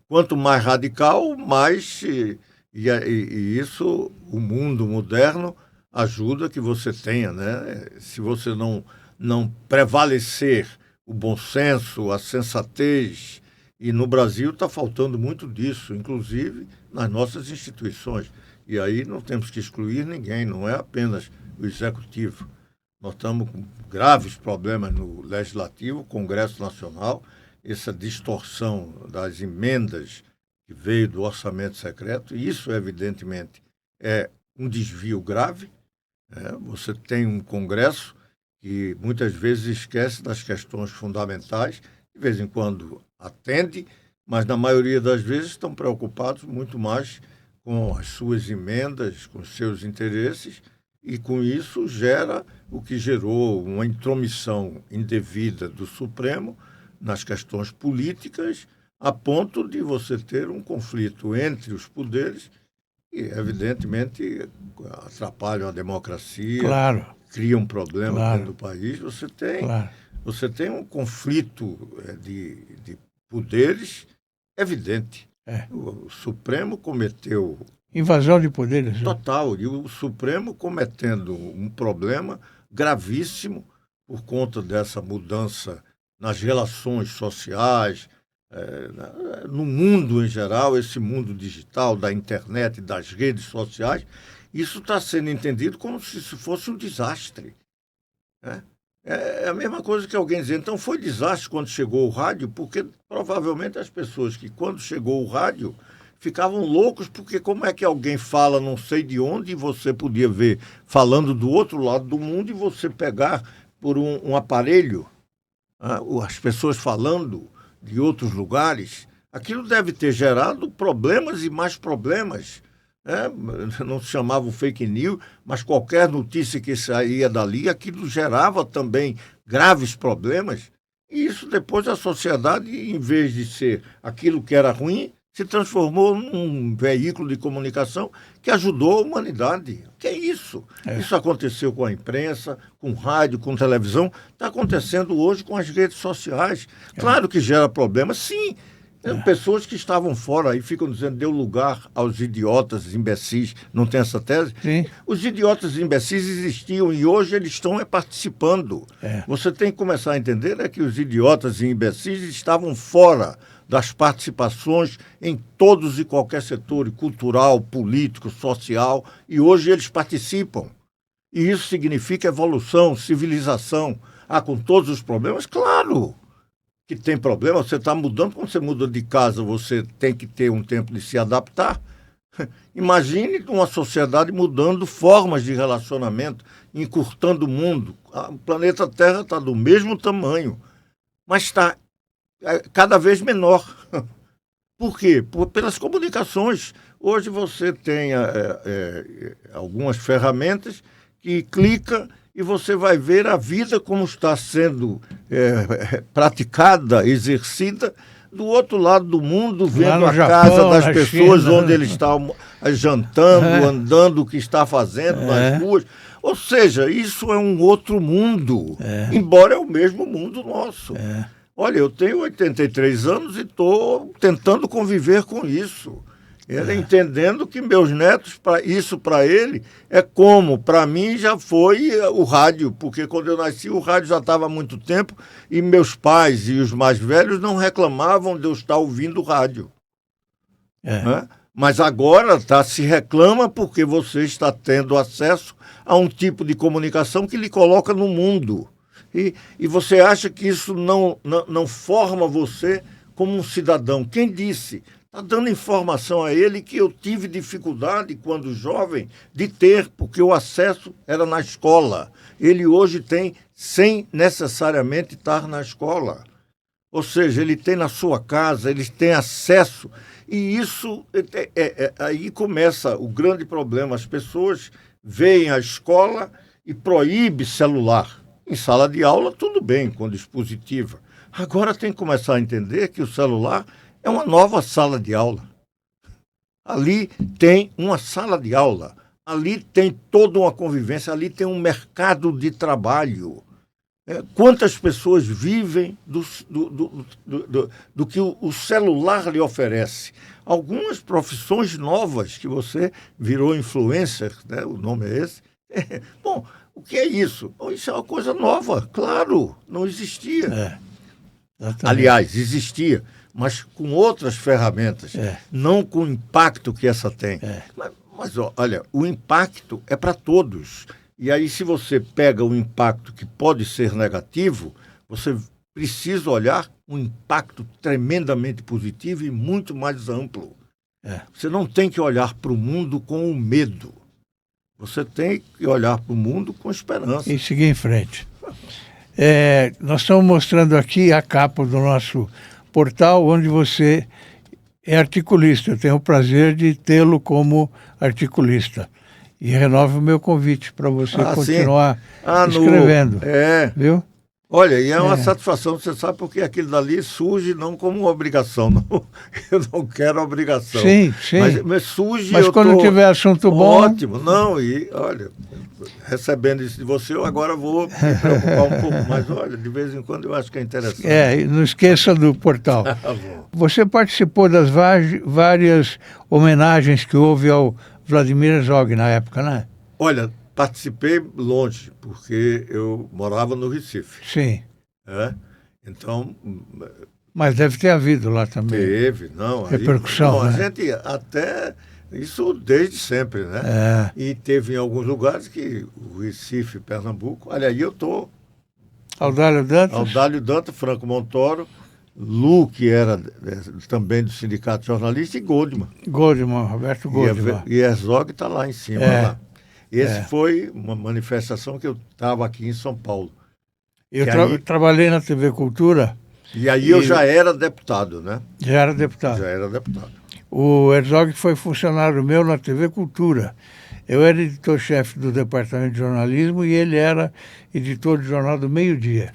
Quanto mais radical, mais... E isso, o mundo moderno ajuda que você tenha, né? Se você não prevalecer o bom senso, a sensatez, e no Brasil está faltando muito disso, inclusive nas nossas instituições. E aí não temos que excluir ninguém, não é apenas o executivo. Nós estamos com graves problemas no Legislativo, Congresso Nacional, essa distorção das emendas que veio do orçamento secreto, e isso, evidentemente, é um desvio grave, né? Você tem um Congresso que muitas vezes esquece das questões fundamentais, de vez em quando atende, mas na maioria das vezes estão preocupados muito mais com as suas emendas, com os seus interesses, e com isso gera o que gerou uma intromissão indevida do Supremo nas questões políticas, a ponto de você ter um conflito entre os poderes que, evidentemente, atrapalham a democracia, Claro, criam um problema claro, dentro do país. claro. Você tem um conflito de poderes evidente. O Supremo cometeu Invasão de poderes. total, e o Supremo cometendo um problema gravíssimo por conta dessa mudança nas relações sociais, no mundo em geral, esse mundo digital, da internet, das redes sociais. Isso está sendo entendido como se isso fosse um desastre, né? É a mesma coisa que alguém dizer, então foi desastre quando chegou o rádio, porque provavelmente as pessoas que, quando chegou o rádio, ficavam loucos, porque como é que alguém fala não sei de onde e você podia ver falando do outro lado do mundo e você pegar por um aparelho, as pessoas falando de outros lugares? Aquilo deve ter gerado problemas e mais problemas, né? Não se chamava fake news, mas qualquer notícia que saía dali, aquilo gerava também graves problemas. E isso depois a sociedade, em vez de ser aquilo que era ruim, se transformou num veículo de comunicação que ajudou a humanidade. O que é isso? Isso aconteceu com a imprensa, com rádio, com televisão. Está acontecendo hoje com as redes sociais. Claro que gera problemas, sim. Pessoas que estavam fora aí ficam dizendo deu lugar aos idiotas imbecis. Não tem essa tese? Sim. Os idiotas imbecis existiam e hoje eles estão participando. Você tem que começar a entender que os idiotas e imbecis estavam fora das participações em todos e qualquer setor, cultural, político, social, e hoje eles participam. E isso significa evolução, civilização. Com todos os problemas? Claro que tem problema, você está mudando. Quando você muda de casa, você tem que ter um tempo de se adaptar. Imagine uma sociedade mudando formas de relacionamento, encurtando o mundo. O planeta Terra está do mesmo tamanho, mas está cada vez menor. Por quê? Pelas comunicações. Hoje você tem algumas ferramentas que clica e você vai ver a vida como está sendo praticada, exercida, do outro lado do mundo, vendo a Japão, casa das pessoas, China, onde eles estão jantando, andando, o que está fazendo nas ruas. Ou seja, isso é um outro mundo, embora é o mesmo mundo nosso. Olha, eu tenho 83 anos e estou tentando conviver com isso. Ele entendendo que meus netos, isso para ele é como, para mim já foi o rádio, porque quando eu nasci o rádio já estava há muito tempo e meus pais e os mais velhos não reclamavam de eu estar ouvindo rádio. Né? Mas agora se reclama porque você está tendo acesso a um tipo de comunicação que lhe coloca no mundo. E você acha que isso não forma você como um cidadão. Quem disse? Está dando informação a ele que eu tive dificuldade, quando jovem, de ter, porque o acesso era na escola. Ele hoje tem sem necessariamente estar na escola. Ou seja, ele tem na sua casa, ele tem acesso. E isso, aí começa o grande problema. As pessoas veem a escola e proíbem celular. Em sala de aula, tudo bem, com dispositiva. Agora tem que começar a entender que o celular é uma nova sala de aula. Ali tem uma sala de aula, ali tem toda uma convivência, ali tem um mercado de trabalho. Quantas pessoas vivem do que o celular lhe oferece? Algumas profissões novas que você virou influencer, né? O nome é esse. Bom, o que é isso? Isso é uma coisa nova, claro, não existia. Aliás, existia, mas com outras ferramentas, não com o impacto que essa tem. Mas olha, o impacto é para todos. E aí, se você pega o impacto que pode ser negativo, você precisa olhar um impacto tremendamente positivo e muito mais amplo. Você não tem que olhar para o mundo com o medo. Você tem que olhar para o mundo com esperança. E seguir em frente. Nós estamos mostrando aqui a capa do nosso portal, onde você é articulista. Eu tenho o prazer de tê-lo como articulista. E renovo o meu convite para você continuar escrevendo. Viu? Olha, e é uma satisfação, você sabe, porque aquilo dali surge não como uma obrigação. Não, eu não quero obrigação. Sim. Mas surge... Mas quando tiver assunto bom... Ótimo. Não, e olha, recebendo isso de você, eu agora vou me preocupar um pouco mais. Olha, de vez em quando eu acho que é interessante. Não esqueça do portal. Você participou das várias homenagens que houve ao Vladimir Herzog na época, né? Olha, participei longe, porque eu morava no Recife. Sim. Então... Mas deve ter havido lá também. Teve, não. Repercussão, aí, né? A gente até... Isso desde sempre, né? E teve em alguns lugares que o Recife, Pernambuco... Olha, aí eu estou... Audálio Dantas? Audálio Dantas, Franco Montoro, Lu, que era também do Sindicato de Jornalistas, e Goldman. Roberto Goldman. E Herzog está lá em cima. Lá. Esse foi uma manifestação que eu estava aqui em São Paulo. Eu trabalhei na TV Cultura. E aí eu já era deputado, né? Já era deputado. O Herzog foi funcionário meu na TV Cultura. Eu era editor-chefe do Departamento de Jornalismo e ele era editor de jornal do Meio Dia.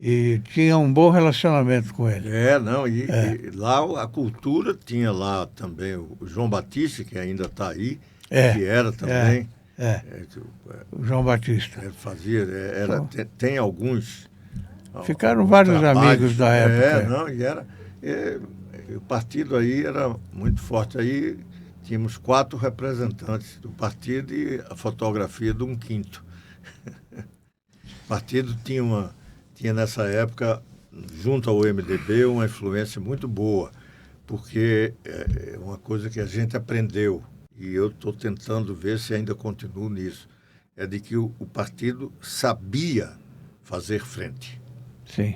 E tinha um bom relacionamento com ele. E lá a Cultura tinha lá também o João Batista, que ainda está aí, que era também. O João Batista. Ele fazia, tem alguns... Ficaram vários amigos da época. O partido aí era muito forte. Aí tínhamos 4 representantes do partido e a fotografia de um quinto. O partido tinha nessa época, junto ao MDB, uma influência muito boa, porque é uma coisa que a gente aprendeu, e eu estou tentando ver se ainda continuo nisso, é de que o partido sabia fazer frente. Sim.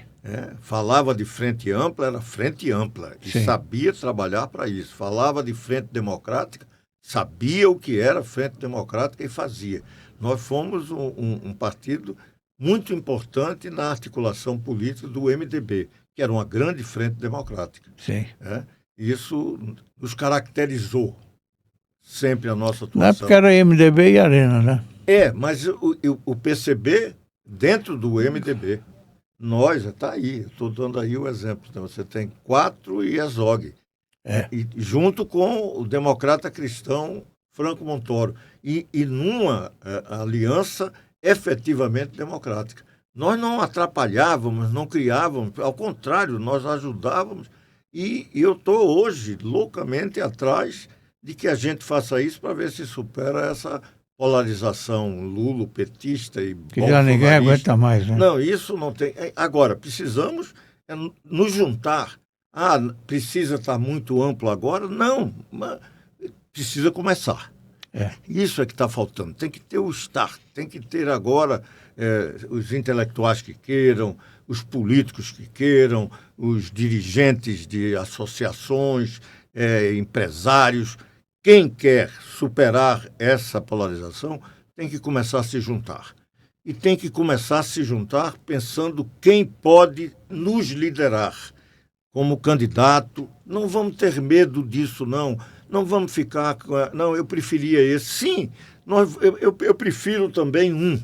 Falava de frente ampla, era frente ampla, e sabia trabalhar para isso. Falava de frente democrática, sabia o que era frente democrática e fazia. Nós fomos um partido muito importante na articulação política do MDB, que era uma grande frente democrática. Sim. Isso nos caracterizou sempre a nossa atuação. Na época era MDB e Arena, né? Mas o PCB dentro do MDB. Nós, está aí, estou dando aí o exemplo. Então, você tem 4 e Herzog. E junto com o democrata cristão Franco Montoro. E numa aliança efetivamente democrática. Nós não atrapalhávamos, não criávamos, ao contrário, nós ajudávamos. E eu estou hoje loucamente atrás de que a gente faça isso para ver se supera essa polarização lulo-petista e que já ninguém aguenta mais, né? Não, isso não tem. Agora, precisamos nos juntar Ah, precisa estar muito amplo agora? Não, mas precisa começar. Isso é que está faltando. Tem que ter o start, tem que ter agora os intelectuais que queiram, os políticos que queiram, os dirigentes de associações, empresários. Quem quer superar essa polarização tem que começar a se juntar. E tem que começar a se juntar pensando quem pode nos liderar como candidato. Não vamos ter medo disso, não. Não vamos ficar com... Não, eu preferia esse. Sim, eu prefiro também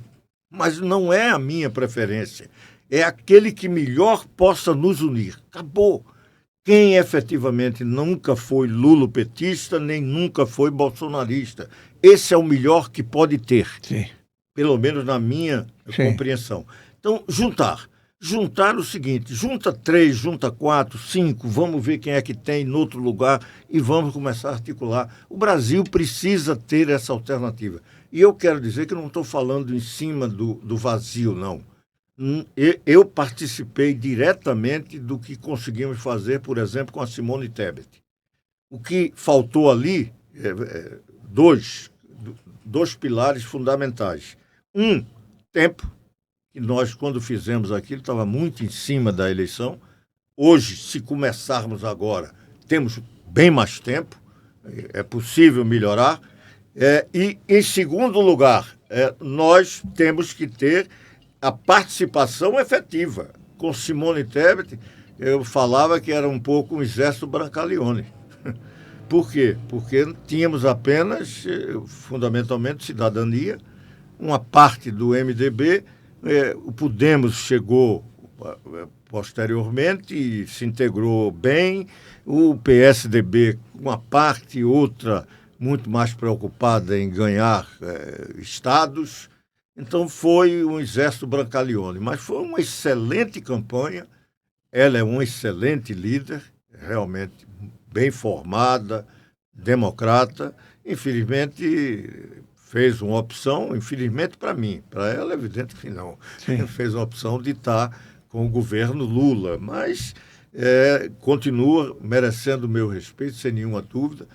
mas não é a minha preferência. É aquele que melhor possa nos unir. Acabou. Quem efetivamente nunca foi lulopetista, nem nunca foi bolsonarista. Esse é o melhor que pode ter. Sim. Pelo menos na minha compreensão. Então, juntar. Juntar o seguinte, junta 3, junta 4, 5, vamos ver quem é que tem em outro lugar e vamos começar a articular. O Brasil precisa ter essa alternativa. E eu quero dizer que eu não estou falando em cima do vazio, não. Eu participei diretamente do que conseguimos fazer, por exemplo, com a Simone Tebet. O que faltou ali, dois pilares fundamentais. Tempo, que nós, quando fizemos aquilo, estava muito em cima da eleição. Hoje, se começarmos agora, temos bem mais tempo, é possível melhorar. E, em segundo lugar, nós temos que ter a participação efetiva. Com Simone Tebet, eu falava que era um pouco um exército Brancaleone. Por quê? Porque tínhamos apenas, fundamentalmente, cidadania, uma parte do MDB, o Podemos chegou posteriormente e se integrou bem, o PSDB, uma parte, outra, muito mais preocupada em ganhar estados. Então foi um exército Brancaleone, mas foi uma excelente campanha. Ela é uma excelente líder, realmente bem formada, democrata. Infelizmente, fez uma opção, infelizmente para mim, para ela é evidente que não. Sim. Fez uma opção de estar com o governo Lula, mas continua merecendo o meu respeito, sem nenhuma dúvida,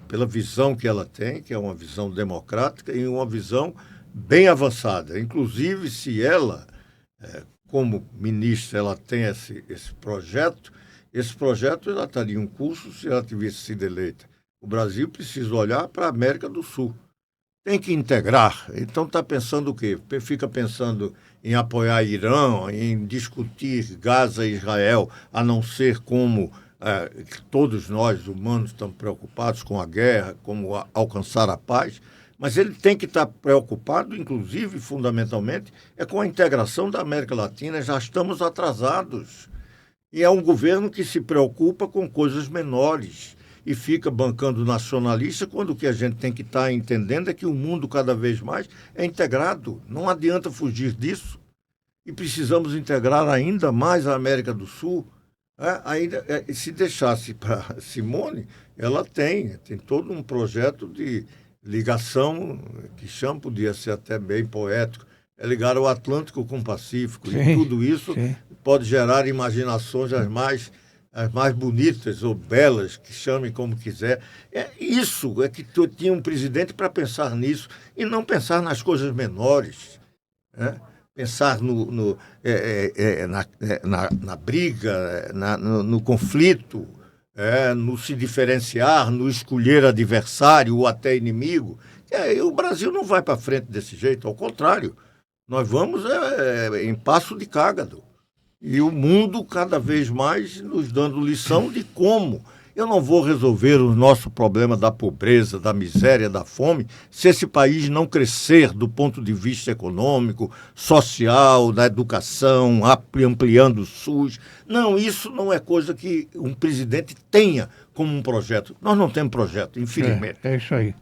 pela visão que ela tem, que é uma visão democrática e uma visão bem avançada. Inclusive, se ela, como ministra, ela tem esse projeto já estaria em curso se ela tivesse sido eleita. O Brasil precisa olhar para a América do Sul. Tem que integrar. Então está pensando o quê? Fica pensando em apoiar Irã, em discutir Gaza e Israel, a não ser como todos nós, humanos, estamos preocupados com a guerra, como alcançar a paz. Mas ele tem que estar preocupado, inclusive, fundamentalmente, com a integração da América Latina. Já estamos atrasados. E é um governo que se preocupa com coisas menores e fica bancando nacionalista, quando o que a gente tem que estar entendendo é que o mundo cada vez mais é integrado. Não adianta fugir disso. E precisamos integrar ainda mais a América do Sul. Se deixasse para Simone, ela tem todo um projeto de ligação, que podia ser até bem poético, ligar o Atlântico com o Pacífico. Sim, e tudo isso pode gerar imaginações as mais bonitas ou belas, que chamem como quiser. Isso que tinha um presidente para pensar nisso e não pensar nas coisas menores, pensar na briga, no conflito, no se diferenciar, no escolher adversário ou até inimigo. O Brasil não vai para frente desse jeito, ao contrário, nós vamos em passo de cágado. E o mundo cada vez mais nos dando lição de como. Eu não vou resolver o nosso problema da pobreza, da miséria, da fome, se esse país não crescer do ponto de vista econômico, social, da educação, ampliando o SUS. Não, isso não é coisa que um presidente tenha como um projeto. Nós não temos projeto, infelizmente. É isso aí.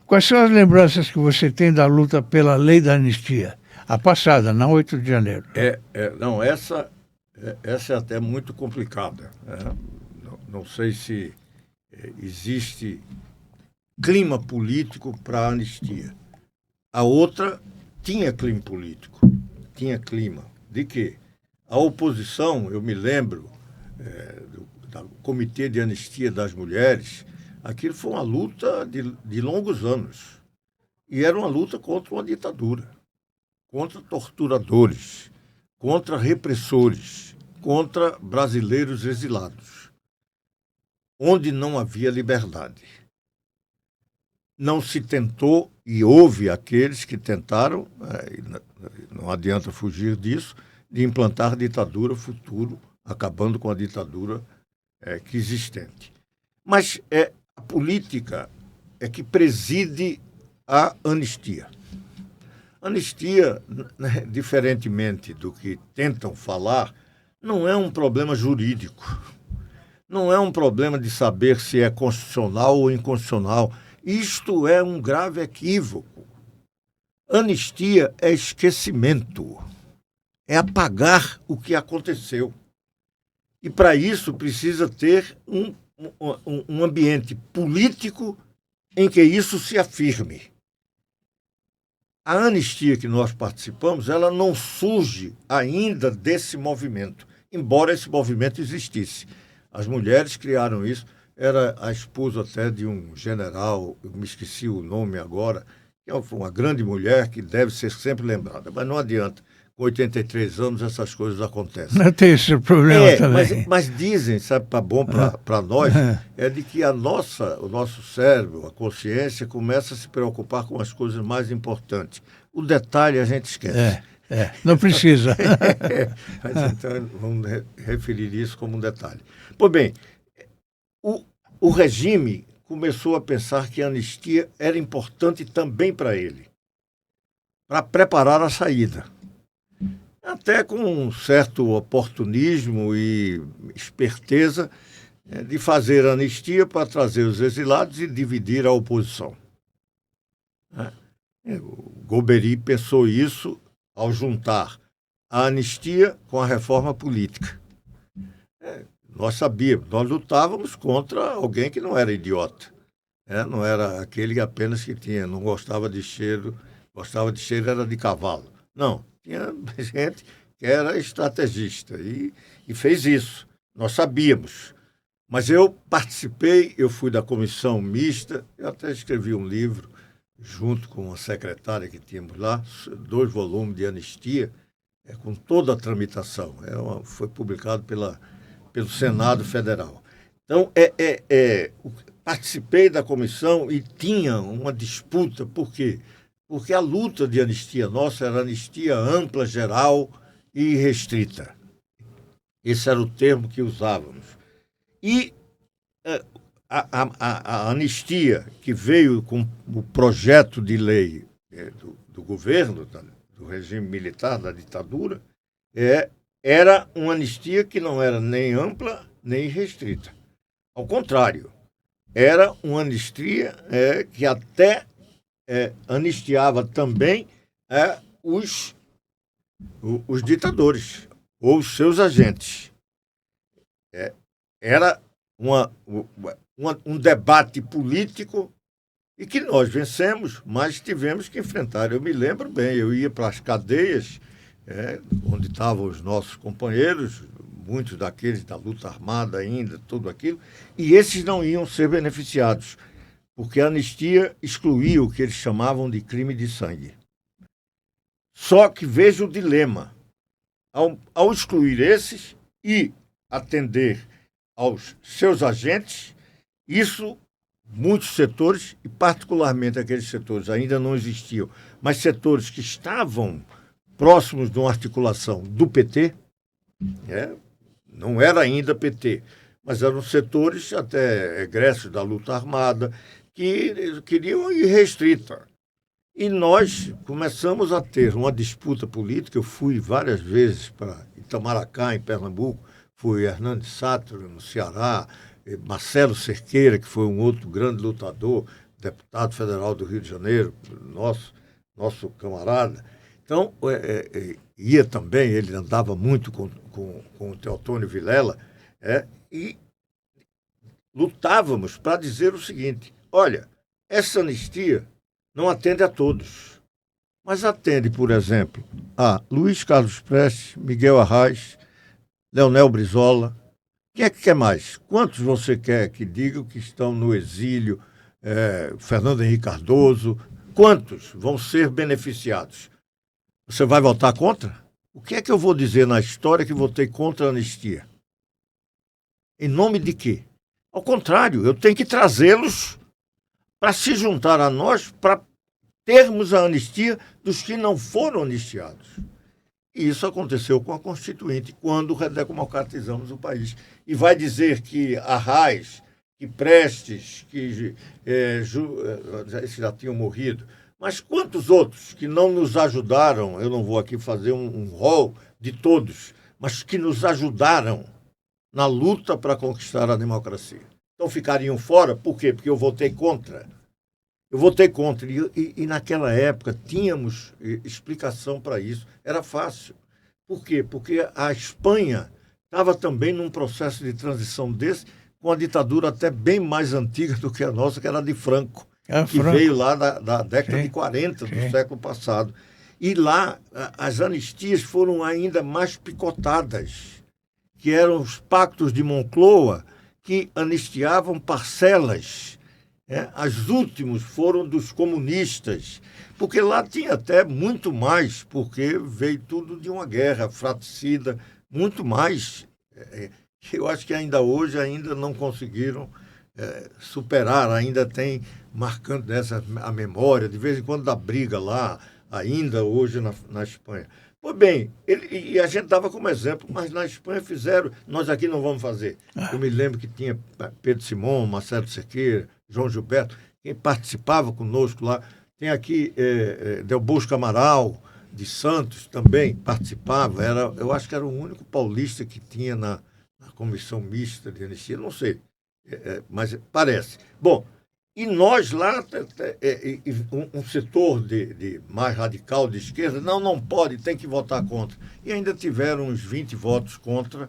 Quais são as lembranças que você tem da luta pela lei da anistia? A passada, não 8 de janeiro. Não, essa é até muito complicada. Não sei se existe clima político para a anistia. A outra tinha clima político. Tinha clima. De quê? A oposição, eu me lembro, do Comitê de Anistia das Mulheres, aquilo foi uma luta de longos anos. E era uma luta contra uma ditadura, contra torturadores, contra repressores, contra brasileiros exilados, onde não havia liberdade. Não se tentou, e houve aqueles que tentaram, não adianta fugir disso, de implantar ditadura futuro, acabando com a ditadura que existente. Mas a política é que preside a anistia. Anistia, né, diferentemente do que tentam falar, não é um problema jurídico. Não é um problema de saber se é constitucional ou inconstitucional. Isto é um grave equívoco. Anistia é esquecimento. É apagar o que aconteceu. E para isso precisa ter um ambiente político em que isso se afirme. A anistia que nós participamos, ela não surge ainda desse movimento, embora esse movimento existisse. As mulheres criaram isso, era a esposa até de um general, eu me esqueci o nome agora, que é uma grande mulher que deve ser sempre lembrada, mas não adianta. Com 83 anos essas coisas acontecem. Não tem esse problema também. Mas dizem, sabe, bom para nós, é de que o nosso cérebro, a consciência, começa a se preocupar com as coisas mais importantes. O detalhe a gente esquece. Não precisa. Mas então vamos referir isso como um detalhe. Pois bem, o regime começou a pensar que a anistia era importante também para ele, para preparar a saída. Até com um certo oportunismo e esperteza de fazer anistia para trazer os exilados e dividir a oposição. O Golbery pensou isso ao juntar a anistia com a reforma política. Nós sabíamos, nós lutávamos contra alguém que não era idiota. Não era aquele apenas que não gostava de cheiro era de cavalo. Não. Tinha gente que era estrategista e fez isso. Nós sabíamos. Mas eu participei, eu fui da comissão mista, eu até escrevi um livro junto com a secretária que tínhamos lá, 2 volumes de anistia, com toda a tramitação. Foi publicado pelo Senado Federal. Então, participei da comissão e tinha uma disputa, por quê? Porque a luta de anistia nossa era anistia ampla, geral e restrita. Esse era o termo que usávamos. E a anistia que veio com o projeto de lei do governo, do regime militar, da ditadura, era uma anistia que não era nem ampla nem restrita. Ao contrário, era uma anistia que até anistiava também os ditadores ou os seus agentes. Era um debate político e que nós vencemos, mas tivemos que enfrentar. Eu me lembro bem, eu ia para as cadeias, onde estavam os nossos companheiros, muitos daqueles da luta armada ainda, tudo aquilo, e esses não iam ser beneficiados, porque a anistia excluía o que eles chamavam de crime de sangue. Só que veja o dilema. Ao excluir esses e atender aos seus agentes, isso, muitos setores, e particularmente aqueles setores ainda não existiam, mas setores que estavam próximos de uma articulação do PT, não era ainda PT, mas eram setores até egressos da luta armada, que queriam ir restrita. E nós começamos a ter uma disputa política. Eu fui várias vezes para Itamaracá, em Pernambuco, fui Hernandes Sátiro, no Ceará, Marcelo Cerqueira, que foi um outro grande lutador, deputado federal do Rio de Janeiro, nosso camarada. Então, ia também, ele andava muito com o Teotônio Vilela, e lutávamos para dizer o seguinte: olha, essa anistia não atende a todos, mas atende, por exemplo, a Luiz Carlos Prestes, Miguel Arraes, Leonel Brizola, Quem é que quer mais? Quantos você quer que digam que estão no exílio? Fernando Henrique Cardoso. Quantos vão ser beneficiados? Você vai votar contra? O que é que eu vou dizer na história que votei contra a anistia? Em nome de quê? Ao contrário, eu tenho que trazê-los para se juntar a nós, para termos a anistia dos que não foram anistiados. E isso aconteceu com a Constituinte, quando redemocratizamos o país. E vai dizer que Arraes, que Prestes, que esses já tinham morrido, mas quantos outros que não nos ajudaram, eu não vou aqui fazer um rol de todos, mas que nos ajudaram na luta para conquistar a democracia. Então ficariam fora, por quê? Porque eu votei contra. Eu votei contra. E naquela época tínhamos explicação para isso. Era fácil. Por quê? Porque a Espanha estava também num processo de transição desse, com a ditadura até bem mais antiga do que a nossa, que era a de Franco, que veio lá da década de 40 do século passado. E lá as anistias foram ainda mais picotadas, que eram os pactos de Moncloa, que anistiavam parcelas. As últimas foram dos comunistas, porque lá tinha até muito mais, porque veio tudo de uma guerra fratricida, muito mais. Eu acho que ainda hoje ainda não conseguiram superar, ainda tem marcando dessa a memória, de vez em quando dá briga lá, ainda hoje na Espanha. Pois bem, e a gente dava como exemplo, mas na Espanha fizeram, nós aqui não vamos fazer. Eu me lembro que tinha Pedro Simão, Marcelo Cerqueira, João Gilberto, quem participava conosco lá. Tem aqui Del Bosco Amaral, de Santos, também participava. Eu acho que era o único paulista que tinha na comissão mista de anistia, não sei, mas parece. Bom, e nós lá, um setor de mais radical de esquerda, não pode, tem que votar contra. E ainda tiveram uns 20 votos contra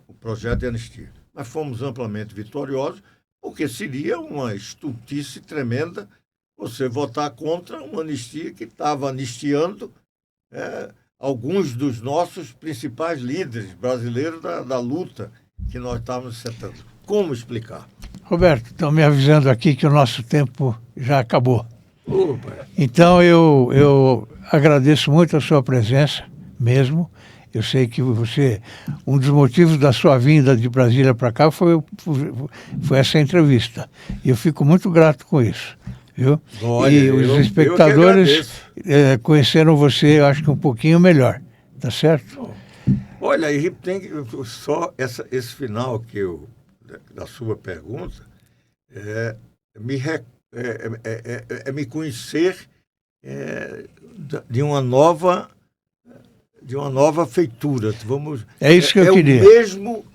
o projeto de anistia. Mas fomos amplamente vitoriosos, porque seria uma estultice tremenda você votar contra uma anistia que estava anistiando alguns dos nossos principais líderes brasileiros da luta que nós estávamos setando. Como explicar? Roberto, estão me avisando aqui que o nosso tempo já acabou. Opa. Então eu agradeço muito a sua presença mesmo. Eu sei que um dos motivos da sua vinda de Brasília para cá foi essa entrevista. E eu fico muito grato com isso. Viu? Olha, e os espectadores conheceram você, eu acho que um pouquinho melhor. Tá certo? Olha, e tem só esse final da sua pergunta me conhecer de uma nova feitura. É isso que eu queria. O mesmo,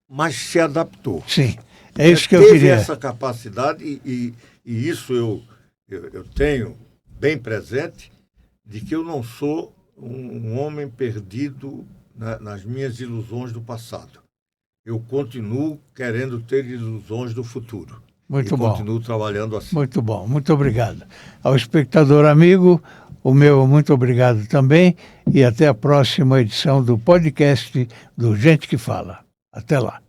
mas se adaptou. Sim, é isso que eu queria. Teve essa capacidade e isso eu tenho bem presente, de que eu não sou um homem perdido nas minhas ilusões do passado. Eu continuo querendo ter ilusões do futuro. Muito bom. Continuo trabalhando assim. Muito bom, muito obrigado. Ao espectador amigo, o meu muito obrigado também e até a próxima edição do podcast do Gente que Fala. Até lá.